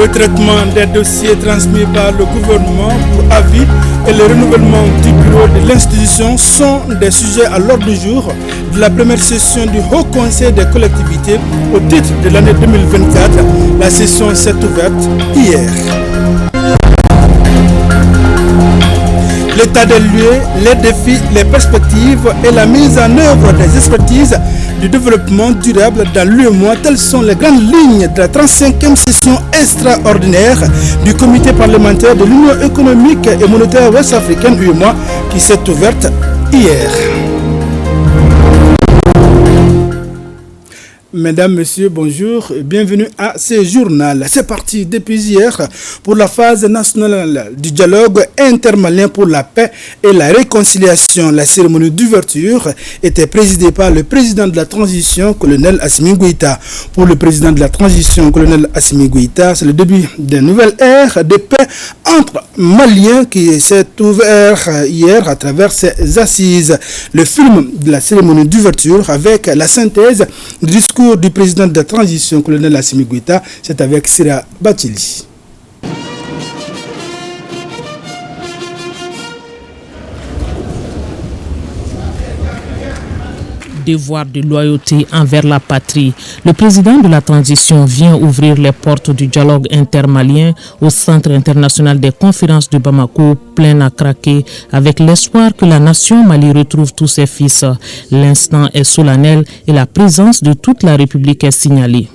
Le traitement des dossiers transmis par le gouvernement pour avis et le renouvellement du bureau de l'institution sont des sujets à l'ordre du jour de la première session du Haut Conseil des collectivités au titre de l'année 2024. La session s'est ouverte hier. L'état des lieux, les défis, les perspectives et la mise en œuvre des expertises du développement durable dans l'UEMOA, telles sont les grandes lignes de la 35e session extraordinaire du comité parlementaire de l'Union économique et monétaire ouest-africaine UEMOA qui s'est ouverte hier. Mesdames, Messieurs, bonjour et bienvenue à ce journal. C'est parti depuis hier pour la phase nationale du dialogue intermalien pour la paix et la réconciliation. La cérémonie d'ouverture était présidée par le président de la transition, colonel Assimi Goïta. Pour le président de la transition, colonel Assimi Goïta, c'est le début d'une nouvelle ère de paix entre Maliens qui s'est ouvert hier à travers ses assises. Le film de la cérémonie d'ouverture avec la synthèse du discours du président de la transition, colonel Assimi Goïta, c'est avec Sira Batili. Devoir de loyauté envers la patrie. Le président de la transition vient ouvrir les portes du dialogue intermalien au Centre international des conférences de Bamako, plein à craquer, avec l'espoir que la nation Mali retrouve tous ses fils. L'instant est solennel et la présence de toute la République est signalée.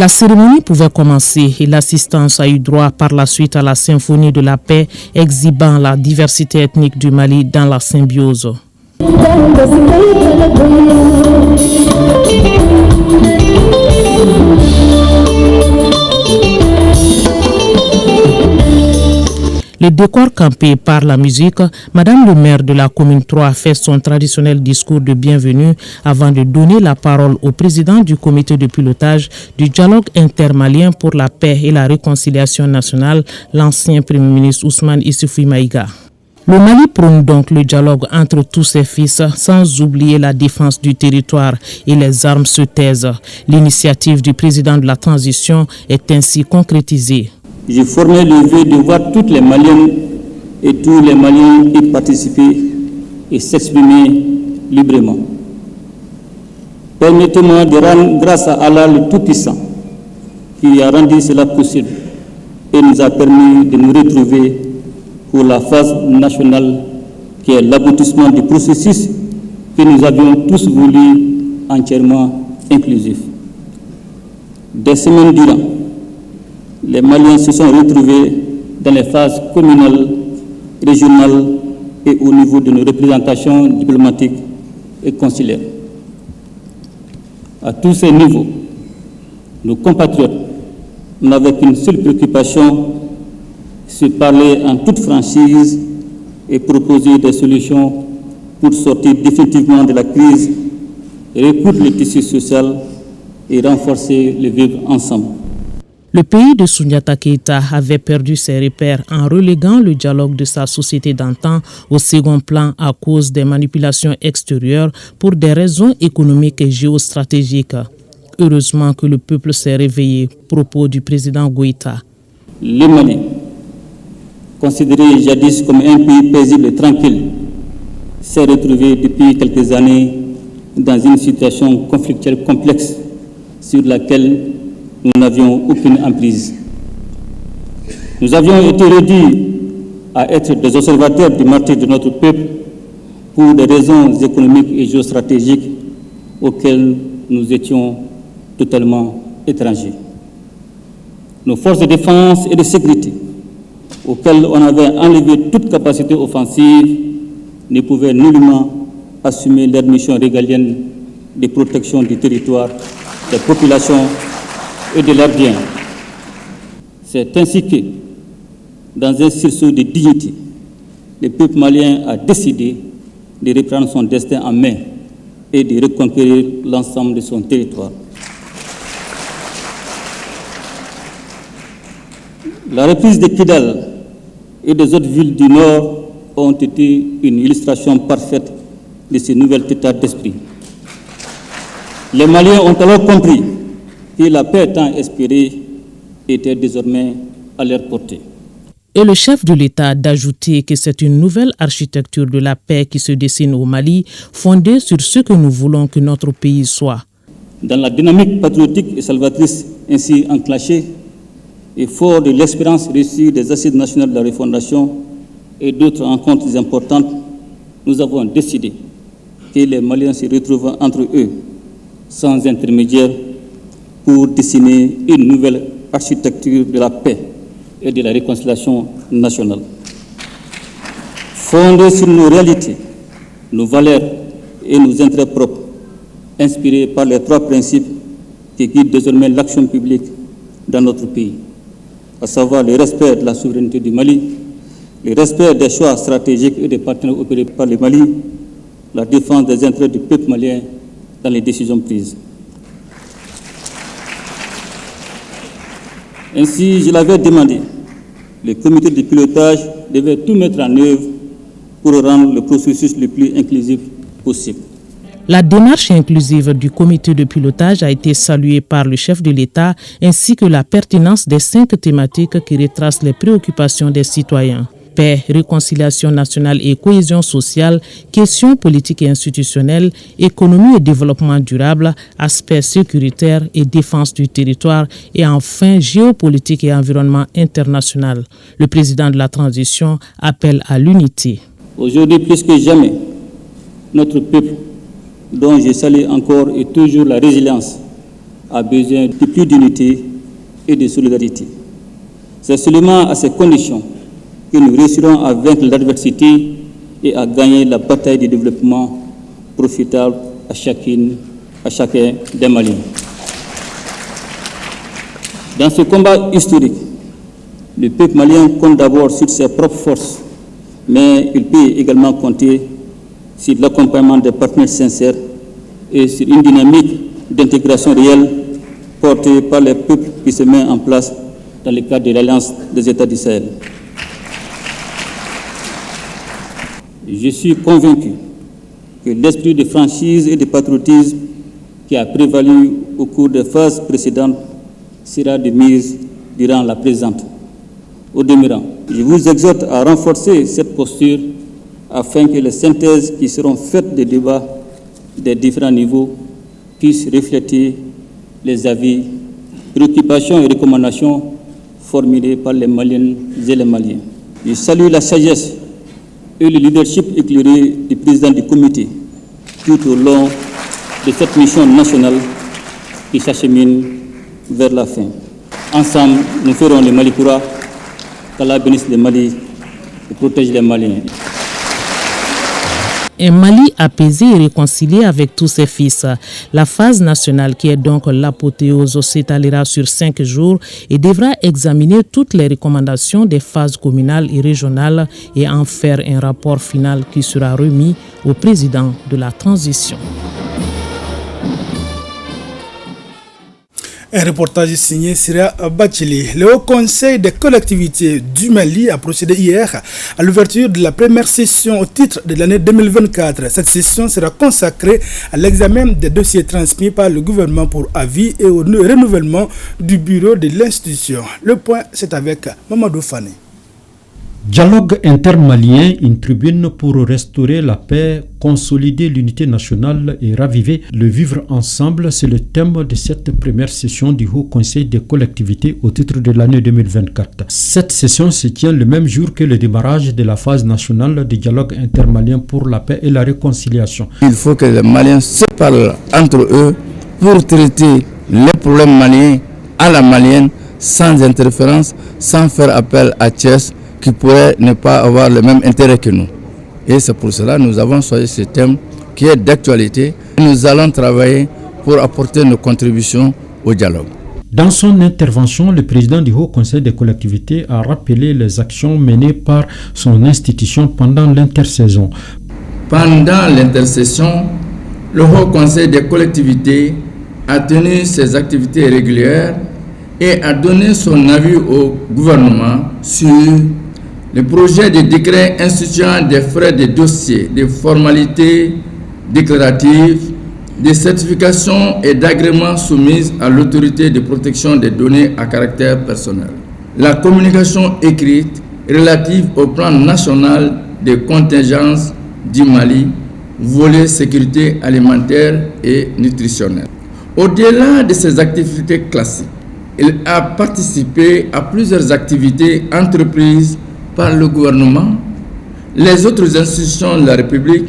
La cérémonie pouvait commencer et l'assistance a eu droit par la suite à la symphonie de la paix, exhibant la diversité ethnique du Mali dans la symbiose. Le décor campé par la musique, Madame le maire de la commune 3 fait son traditionnel discours de bienvenue avant de donner la parole au président du comité de pilotage du dialogue intermalien pour la paix et la réconciliation nationale, l'ancien premier ministre Ousmane Issoufou Maïga. Le Mali prône donc le dialogue entre tous ses fils sans oublier la défense du territoire et les armes se taisent. L'initiative du président de la transition est ainsi concrétisée. J'ai formé le vœu de voir toutes les Maliennes et tous les Maliens y participer et s'exprimer librement. Permettez-moi de rendre grâce à Allah le Tout-Puissant qui a rendu cela possible et nous a permis de nous retrouver pour la phase nationale qui est l'aboutissement du processus que nous avions tous voulu entièrement inclusif. Des semaines durant, les Maliens se sont retrouvés dans les phases communales, régionales et au niveau de nos représentations diplomatiques et consulaires. À tous ces niveaux, nos compatriotes n'avaient qu'une seule préoccupation, se parler en toute franchise et proposer des solutions pour sortir définitivement de la crise, recoudre le tissu social et renforcer le vivre ensemble. Le pays de Soundiata Keïta avait perdu ses repères en reléguant le dialogue de sa société d'antan au second plan à cause des manipulations extérieures pour des raisons économiques et géostratégiques. Heureusement que le peuple s'est réveillé, propos du président Goïta. Le Mali, considéré jadis comme un pays paisible et tranquille, s'est retrouvé depuis quelques années dans une situation conflictuelle complexe sur laquelle nous n'avions aucune emprise. Nous avions été réduits à être des observateurs du martyre de notre peuple pour des raisons économiques et géostratégiques auxquelles nous étions totalement étrangers. Nos forces de défense et de sécurité, auxquelles on avait enlevé toute capacité offensive, ne pouvaient nullement assumer leur mission régalienne de protection du territoire, des populations et de leurs biens. C'est ainsi que, dans un sursaut de dignité, le peuple malien a décidé de reprendre son destin en main et de reconquérir l'ensemble de son territoire. La reprise de Kidal et des autres villes du Nord ont été une illustration parfaite de ce nouvel état d'esprit. Les Maliens ont alors compris que la paix tant espérée était désormais à leur portée. Et le chef de l'État d'ajouter que c'est une nouvelle architecture de la paix qui se dessine au Mali, fondée sur ce que nous voulons que notre pays soit. Dans la dynamique patriotique et salvatrice ainsi enclenchée, et fort de l'expérience reçue des Assises nationales de la refondation et d'autres rencontres importantes, nous avons décidé que les Maliens se retrouvent entre eux, sans intermédiaire, pour dessiner une nouvelle architecture de la paix et de la réconciliation nationale. Fondée sur nos réalités, nos valeurs et nos intérêts propres, inspirés par les 3 principes qui guident désormais l'action publique dans notre pays, à savoir le respect de la souveraineté du Mali, le respect des choix stratégiques et des partenaires opérés par le Mali, la défense des intérêts du peuple malien dans les décisions prises. Ainsi, je l'avais demandé, le comité de pilotage devait tout mettre en œuvre pour rendre le processus le plus inclusif possible. La démarche inclusive du comité de pilotage a été saluée par le chef de l'État ainsi que la pertinence des 5 thématiques qui retracent les préoccupations des citoyens. Paix, réconciliation nationale et cohésion sociale, questions politiques et institutionnelles, économie et développement durable, aspects sécuritaires et défense du territoire et enfin géopolitique et environnement international. Le président de la transition appelle à l'unité. Aujourd'hui, plus que jamais, notre peuple, dont je salue encore et toujours la résilience, a besoin de plus d'unité et de solidarité. C'est seulement à ces conditions que nous réussirons à vaincre l'adversité et à gagner la bataille du développement profitable à chacun des Maliens. Dans ce combat historique, le peuple malien compte d'abord sur ses propres forces, mais il peut également compter sur l'accompagnement des partenaires sincères et sur une dynamique d'intégration réelle portée par les peuples qui se met en place dans le cadre de l'Alliance des États du Sahel. Je suis convaincu que l'esprit de franchise et de patriotisme qui a prévalu au cours des phases précédentes sera de mise durant la présente. Au demeurant, je vous exhorte à renforcer cette posture afin que les synthèses qui seront faites des débats des différents niveaux puissent refléter les avis, préoccupations et recommandations formulées par les Maliennes et les Maliens. Je salue la sagesse et le leadership éclairé du président du comité tout au long de cette mission nationale qui s'achemine vers la fin. Ensemble, nous ferons le Mali pourra, qu'Allah bénisse le Mali et protège les Maliens. Un Mali apaisé et réconcilié avec tous ses fils. La phase nationale, qui est donc l'apothéose, s'étalera sur 5 jours et devra examiner toutes les recommandations des phases communales et régionales et en faire un rapport final qui sera remis au président de la transition. Un reportage signé Sira Bachili. Le Haut Conseil des collectivités du Mali a procédé hier à l'ouverture de la première session au titre de l'année 2024. Cette session sera consacrée à l'examen des dossiers transmis par le gouvernement pour avis et au renouvellement du bureau de l'institution. Le point, c'est avec Mamadou Fane. Dialogue intermalien, une tribune pour restaurer la paix, consolider l'unité nationale et raviver le vivre ensemble, c'est le thème de cette première session du Haut Conseil des collectivités au titre de l'année 2024. Cette session se tient le même jour que le démarrage de la phase nationale de dialogue intermalien pour la paix et la réconciliation. Il faut que les Maliens se parlent entre eux pour traiter les problèmes maliens à la malienne, sans interférence, sans faire appel à Thiès, qui pourrait ne pas avoir le même intérêt que nous. Et c'est pour cela que nous avons choisi ce thème qui est d'actualité. Nous allons travailler pour apporter nos contributions au dialogue. Dans son intervention, le président du Haut Conseil des collectivités a rappelé les actions menées par son institution pendant l'intersaison. Pendant l'intersaison, le Haut Conseil des collectivités a tenu ses activités régulières et a donné son avis au gouvernement sur le projet de décret instituant des frais de dossier, des formalités déclaratives, des certifications et d'agréments soumises à l'autorité de protection des données à caractère personnel. La communication écrite relative au plan national de contingence du Mali, volet sécurité alimentaire et nutritionnelle. Au-delà de ces activités classiques, il a participé à plusieurs activités entreprises par le gouvernement, les autres institutions de la République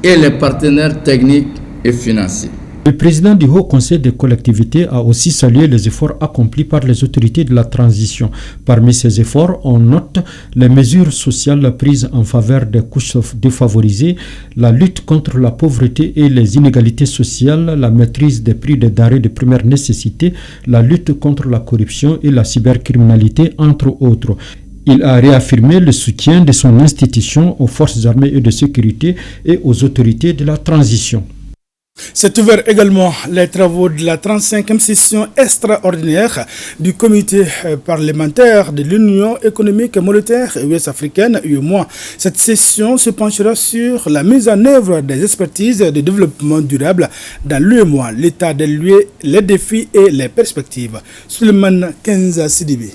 et les partenaires techniques et financiers. Le président du Haut Conseil des collectivités a aussi salué les efforts accomplis par les autorités de la transition. Parmi ces efforts, on note les mesures sociales prises en faveur des couches défavorisées, la lutte contre la pauvreté et les inégalités sociales, la maîtrise des prix des denrées de première nécessité, la lutte contre la corruption et la cybercriminalité, entre autres. Il a réaffirmé le soutien de son institution aux forces armées et de sécurité et aux autorités de la transition. C'est ouvert également les travaux de la 35e session extraordinaire du comité parlementaire de l'Union économique et monétaire ouest-africaine, UEMOA. Cette session se penchera sur la mise en œuvre des expertises de développement durable dans l'UEMOA, l'état des lieux, les défis et les perspectives. Suleiman Kenza Sidibi.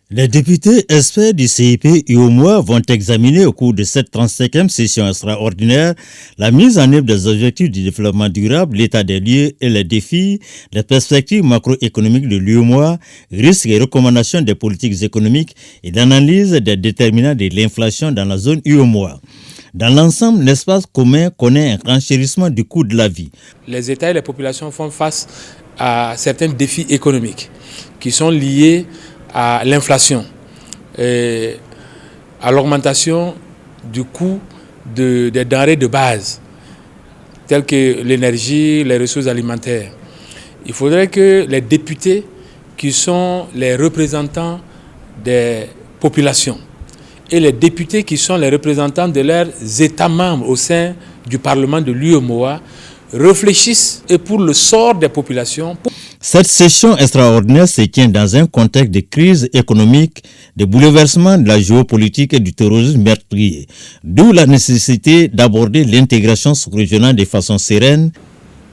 Les députés experts du CIP UEMOA vont examiner au cours de cette 35e session extraordinaire la mise en œuvre des objectifs du développement durable, l'état des lieux et les défis, les perspectives macroéconomiques de l'UEMOA, risques et recommandations des politiques économiques et l'analyse des déterminants de l'inflation dans la zone UEMOA. Dans l'ensemble, l'espace commun connaît un renchérissement du coût de la vie. Les États et les populations font face à certains défis économiques qui sont liés à l'inflation, et à l'augmentation du coût des denrées de base, telles que l'énergie, les ressources alimentaires. Il faudrait que les députés, qui sont les représentants des populations, et les députés qui sont les représentants de leurs États membres au sein du Parlement de l'UEMOA, réfléchissent et pour le sort des populations. Cette session extraordinaire se tient dans un contexte de crise économique, de bouleversement de la géopolitique et du terrorisme meurtrier, d'où la nécessité d'aborder l'intégration sous-régionale de façon sereine.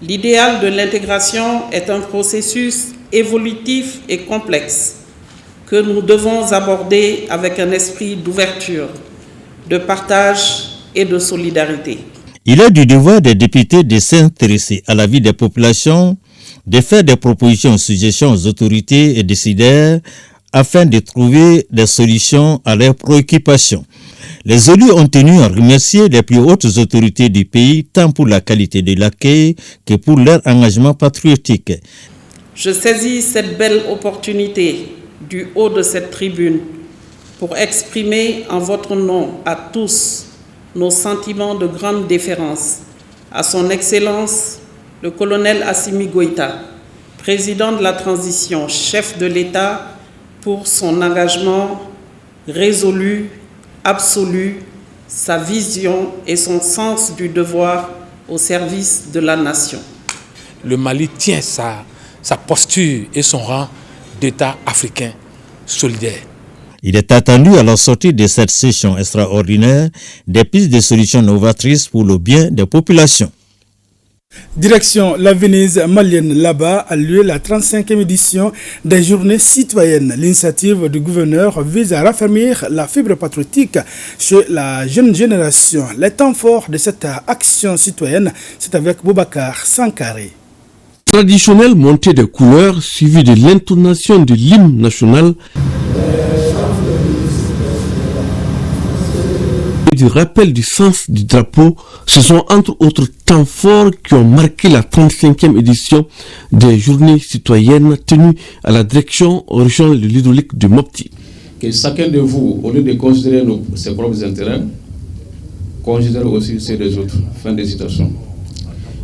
L'idéal de l'intégration est un processus évolutif et complexe que nous devons aborder avec un esprit d'ouverture, de partage et de solidarité. Il est du devoir des députés de s'intéresser à la vie des populations, de faire des propositions, suggestions aux autorités et décideurs afin de trouver des solutions à leurs préoccupations. Les élus ont tenu à remercier les plus hautes autorités du pays tant pour la qualité de l'accueil que pour leur engagement patriotique. Je saisis cette belle opportunité du haut de cette tribune pour exprimer en votre nom à tous nos sentiments de grande déférence à son Excellence le colonel Assimi Goïta, président de la transition, chef de l'État, pour son engagement résolu, absolu, sa vision et son sens du devoir au service de la nation. Le Mali tient sa posture et son rang d'État africain solidaire. Il est attendu à la sortie de cette session extraordinaire des pistes de solutions novatrices pour le bien des populations. Direction la Venise malienne, là-bas a lieu la 35e édition des Journées citoyennes. L'initiative du gouverneur vise à raffermir la fibre patriotique chez la jeune génération. Les temps forts de cette action citoyenne, c'est avec Boubacar Sankari. Traditionnelle montée de couleurs suivie de l'intonation de l'hymne national et du rappel du sens du drapeau, ce sont entre autres temps forts qui ont marqué la 35e édition des Journées citoyennes tenues à la direction régionale de l'hydraulique de Mopti. Que chacun de vous, au lieu de considérer ses propres intérêts, considère aussi ceux des autres. Fin de citation.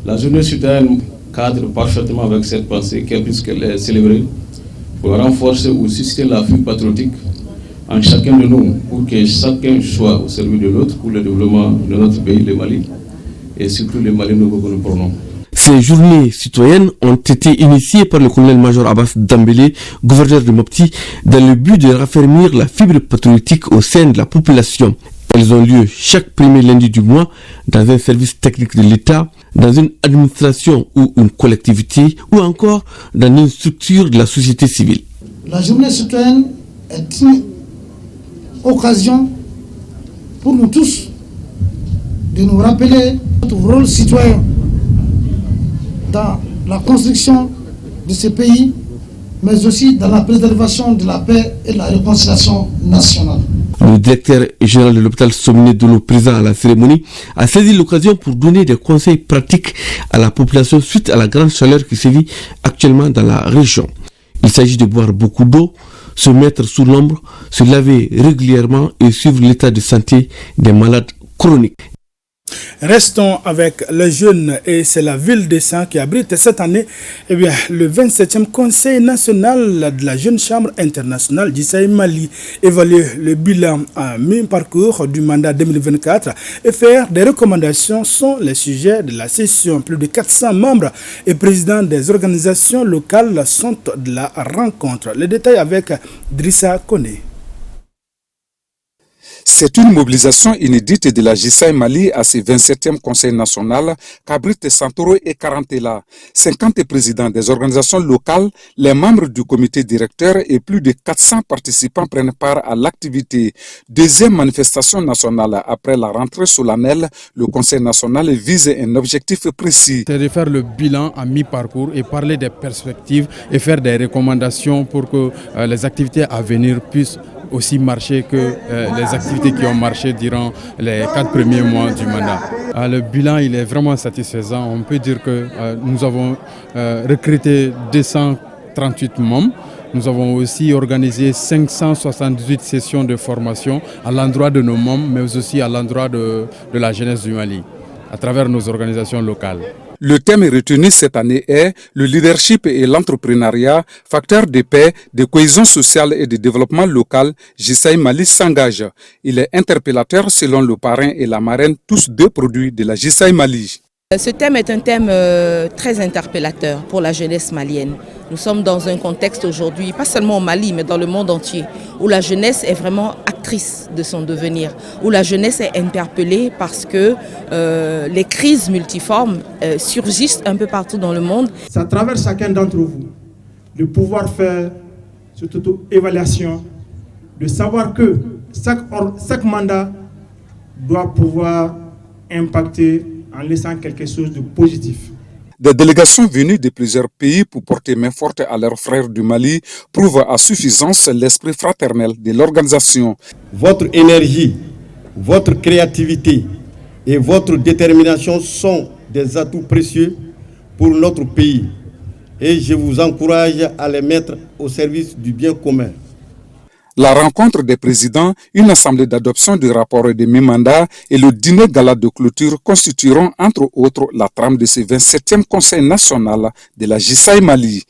La Journée citoyenne cadre parfaitement avec cette pensée puisqu'elle est célébrée pour renforcer ou susciter la fibre patriotique en chacun de nous, pour que chacun soit au service de l'autre pour le développement de notre pays, le Mali, et surtout les Maliens nouveaux que nous prenons. Ces journées citoyennes ont été initiées par le colonel-major Abbas Dambélé, gouverneur de Mopti, dans le but de raffermir la fibre patriotique au sein de la population. Elles ont lieu chaque premier lundi du mois dans un service technique de l'État, dans une administration ou une collectivité, ou encore dans une structure de la société civile. La journée citoyenne est une occasion pour nous tous de nous rappeler notre rôle citoyen dans la construction de ce pays, mais aussi dans la préservation de la paix et de la réconciliation nationale. Le directeur général de l'hôpital Somminé Dolo, présent à la cérémonie, a saisi l'occasion pour donner des conseils pratiques à la population suite à la grande chaleur qui sévit actuellement dans la région. Il s'agit de boire beaucoup d'eau, se mettre sous l'ombre, se laver régulièrement et suivre l'état de santé des malades chroniques. Restons avec les jeunes et c'est la ville de Saint qui abrite cette année le 27e Conseil national de la Jeune Chambre internationale Jissaï Mali. Évaluer le bilan à mi-parcours du mandat 2024 et faire des recommandations sont les sujets de la session. Plus de 400 membres et présidents des organisations locales sont de la rencontre. Les détails avec Drissa Koné. C'est une mobilisation inédite de la Jissaï Mali à ce 27e Conseil national qu'abrite Santoro et Karantela. 50 présidents des organisations locales, les membres du comité directeur et plus de 400 participants prennent part à l'activité. Deuxième manifestation nationale après la rentrée solennelle, le Conseil national vise un objectif précis. C'est de faire le bilan à mi-parcours et parler des perspectives et faire des recommandations pour que les activités à venir puissent aussi marcher que les activités qui ont marché durant les 4 premiers mois du mandat. Le bilan il est vraiment satisfaisant. On peut dire que nous avons recruté 238 membres. Nous avons aussi organisé 578 sessions de formation à l'endroit de nos membres, mais aussi à l'endroit de la jeunesse du Mali, à travers nos organisations locales. Le thème retenu cette année est le leadership et l'entrepreneuriat, facteur de paix, de cohésion sociale et de développement local. Jissaï Mali s'engage. Il est interpellateur selon le parrain et la marraine, tous deux produits de la Jissaï Mali. Ce thème est un thème très interpellateur pour la jeunesse malienne. Nous sommes dans un contexte aujourd'hui, pas seulement au Mali, mais dans le monde entier, où la jeunesse est vraiment actrice de son devenir, où la jeunesse est interpellée parce que les crises multiformes surgissent un peu partout dans le monde. C'est à travers chacun d'entre vous de pouvoir faire cette auto-évaluation, de savoir que chaque mandat doit pouvoir impacter en laissant quelque chose de positif. Des délégations venues de plusieurs pays pour porter main forte à leurs frères du Mali prouvent à suffisance l'esprit fraternel de l'organisation. Votre énergie, votre créativité et votre détermination sont des atouts précieux pour notre pays et je vous encourage à les mettre au service du bien commun. La rencontre des présidents, une assemblée d'adoption du rapport de mi-mandat et le dîner gala de clôture constitueront entre autres la trame de ce 27e Conseil national de la Jissaï Mali.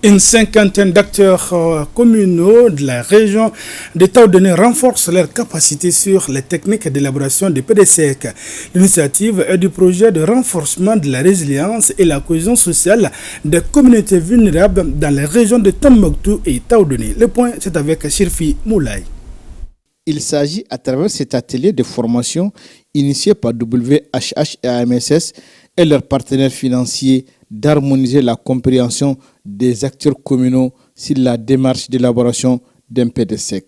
Une cinquantaine d'acteurs communaux de la région de Taoudéni renforcent leurs capacités sur les techniques d'élaboration des PDSEC. L'initiative est du projet de renforcement de la résilience et la cohésion sociale des communautés vulnérables dans les régions de Tombouctou et Taoudéni. Le point, c'est avec Shirfi Moulay. Il s'agit à travers cet atelier de formation initié par WHH et AMSS et leurs partenaires financiers d'harmoniser la compréhension des acteurs communaux sur la démarche d'élaboration d'un PDSEC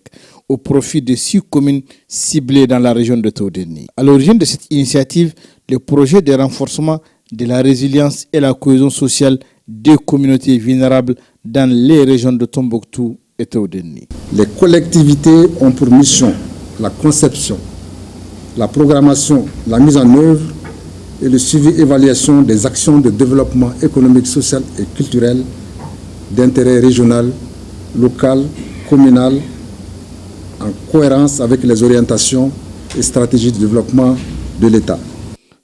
au profit de 6 communes ciblées dans la région de Taoudéni. À l'origine de cette initiative, le projet de renforcement de la résilience et la cohésion sociale des communautés vulnérables dans les régions de Tombouctou et Taoudéni. Les collectivités ont pour mission la conception, la programmation, la mise en œuvre et le suivi-évaluation des actions de développement économique, social et culturel d'intérêt régional, local, communal, en cohérence avec les orientations et stratégies de développement de l'État.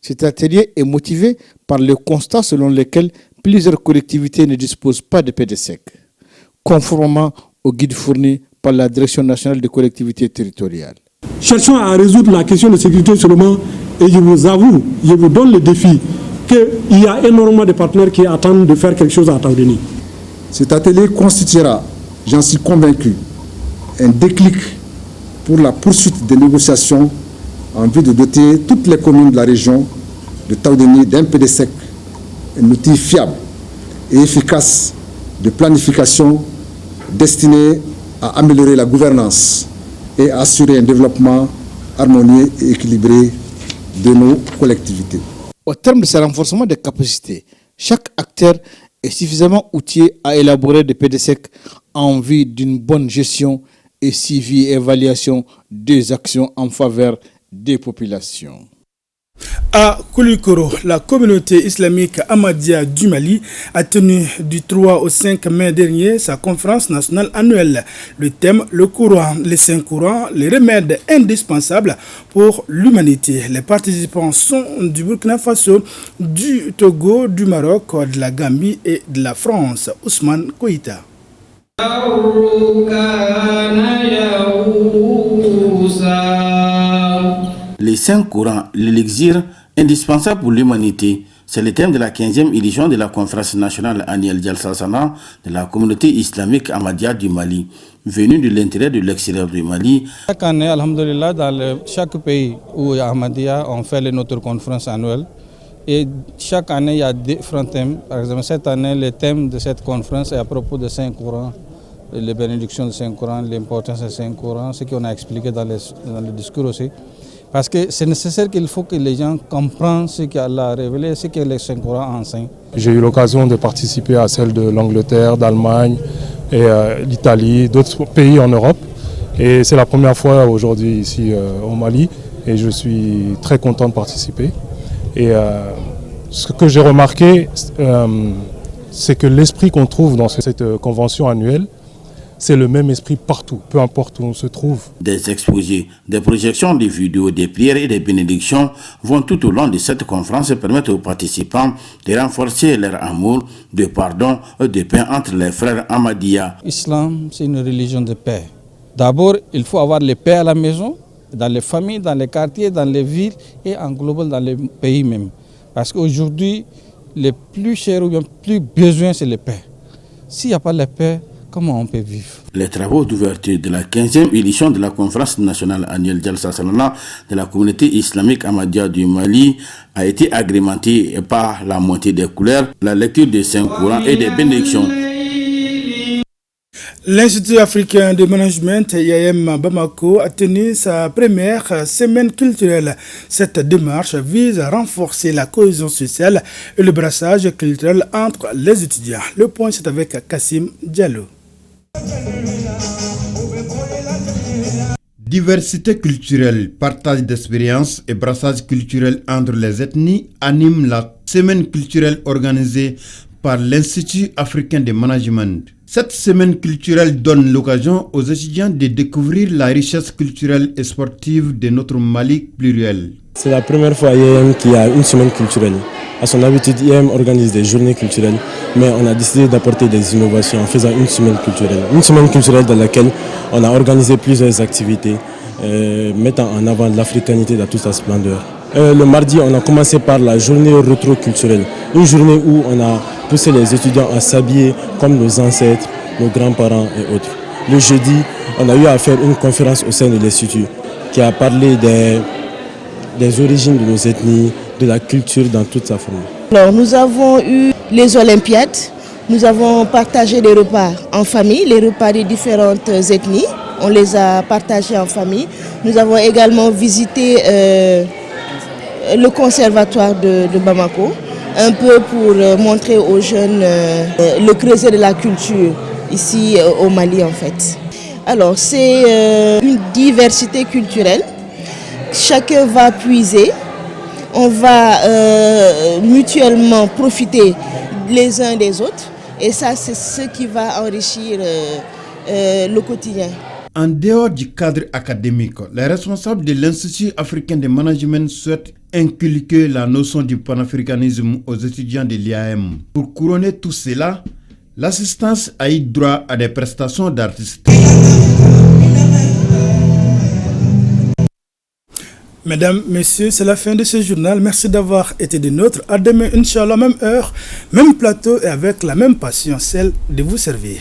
Cet atelier est motivé par le constat selon lequel plusieurs collectivités ne disposent pas de PDSEC, conformément au guide fourni par la Direction nationale des collectivités territoriales. Cherchons à résoudre la question de sécurité seulement Et je vous avoue, je vous donne le défi qu'il y a énormément de partenaires qui attendent de faire quelque chose à Taoudéni. Cet atelier constituera, j'en suis convaincu, un déclic pour la poursuite des négociations en vue de doter toutes les communes de la région de Taoudéni d'un PDSEC, un outil fiable et efficace de planification destiné à améliorer la gouvernance et à assurer un développement harmonieux et équilibré de nos collectivités. Au terme de ce renforcement des capacités, chaque acteur est suffisamment outillé à élaborer des PDSEC en vue d'une bonne gestion et suivi et évaluation des actions en faveur des populations. À Koulikoro, la communauté islamique Ahmadiyya du Mali a tenu du 3 au 5 mai dernier sa conférence nationale annuelle. Le thème, le Coran, les 5 Corans, les remèdes indispensables pour l'humanité. Les participants sont du Burkina Faso, du Togo, du Maroc, de la Gambie et de la France. Ousmane Koïta. Les 5 Corans, l'élixir indispensable pour l'humanité, c'est le thème de la 15e édition de la conférence nationale annuelle Jalsa Sana de la communauté islamique Ahmadiyya du Mali, venue de l'intérieur de l'extérieur du Mali. Chaque année, alhamdoulilah, dans chaque pays où il y a Ahmadiyya, on fait notre conférence annuelle. Et chaque année, il y a différents thèmes. Par exemple, cette année, le thème de cette conférence est à propos de 5 Corans, les bénédictions de 5 Corans, l'importance des 5 Corans, ce qu'on a expliqué dans le discours aussi. Parce que c'est nécessaire qu'il faut que les gens comprennent ce qu'Allah a révélé, ce que les 5 Corans enseignent. J'ai eu l'occasion de participer à celle de l'Angleterre, d'Allemagne et l'Italie, d'autres pays en Europe. Et c'est la première fois aujourd'hui ici au Mali et je suis très content de participer. Et ce que j'ai remarqué, c'est que l'esprit qu'on trouve dans cette convention annuelle, c'est le même esprit partout, peu importe où on se trouve. Des exposés, des projections, des vidéos, des prières et des bénédictions vont tout au long de cette conférence permettre aux participants de renforcer leur amour, de pardon et de paix entre les frères Ahmadiyya. L'islam, c'est une religion de paix. D'abord, il faut avoir la paix à la maison, dans les familles, dans les quartiers, dans les villes et en global dans les pays même. Parce qu'aujourd'hui, le plus cher ou bien plus besoin, c'est la paix. S'il n'y a pas la paix, comment on peut vivre? Les travaux d'ouverture de la 15e édition de la conférence nationale annuelle Jalsa Salana de la communauté islamique Ahmadiyya du Mali a été agrémenté par la montée des couleurs, la lecture des 5 Corans et des bénédictions. L'Institut africain de management IAM Bamako a tenu sa première semaine culturelle. Cette démarche vise à renforcer la cohésion sociale et le brassage culturel entre les étudiants. Le point, c'est avec Kassim Diallo. Diversité culturelle, partage d'expériences et brassage culturel entre les ethnies animent la semaine culturelle organisée par l'Institut africain de management. Cette semaine culturelle donne l'occasion aux étudiants de découvrir la richesse culturelle et sportive de notre Mali pluriel. C'est la première fois à IAM qu'il y a une semaine culturelle. À son habitude, IAM organise des journées culturelles, mais on a décidé d'apporter des innovations en faisant une semaine culturelle. Une semaine culturelle dans laquelle on a organisé plusieurs activités mettant en avant l'africanité dans toute sa splendeur. Le mardi, on a commencé par la journée rétro-culturelle, une journée où on a poussé les étudiants à s'habiller comme nos ancêtres, nos grands-parents et autres. Le jeudi, on a eu à faire une conférence au sein de l'Institut qui a parlé des origines de nos ethnies, de la culture dans toute sa forme. Alors, nous avons eu les Olympiades, nous avons partagé des repas en famille, les repas des différentes ethnies, on les a partagés en famille. Nous avons également visité le conservatoire de Bamako, un peu pour montrer aux jeunes le creuset de la culture ici au Mali en fait. Alors c'est une diversité culturelle, chacun va puiser, on va mutuellement profiter les uns des autres et ça c'est ce qui va enrichir le quotidien. En dehors du cadre académique, les responsables de l'Institut africain de management souhaitent inculquer la notion du panafricanisme aux étudiants de l'IAM. Pour couronner tout cela, l'assistance a eu droit à des prestations d'artistes. Mesdames, messieurs, c'est la fin de ce journal. Merci d'avoir été des nôtres. À demain, Inch'Allah, même heure, même plateau et avec la même passion, celle de vous servir.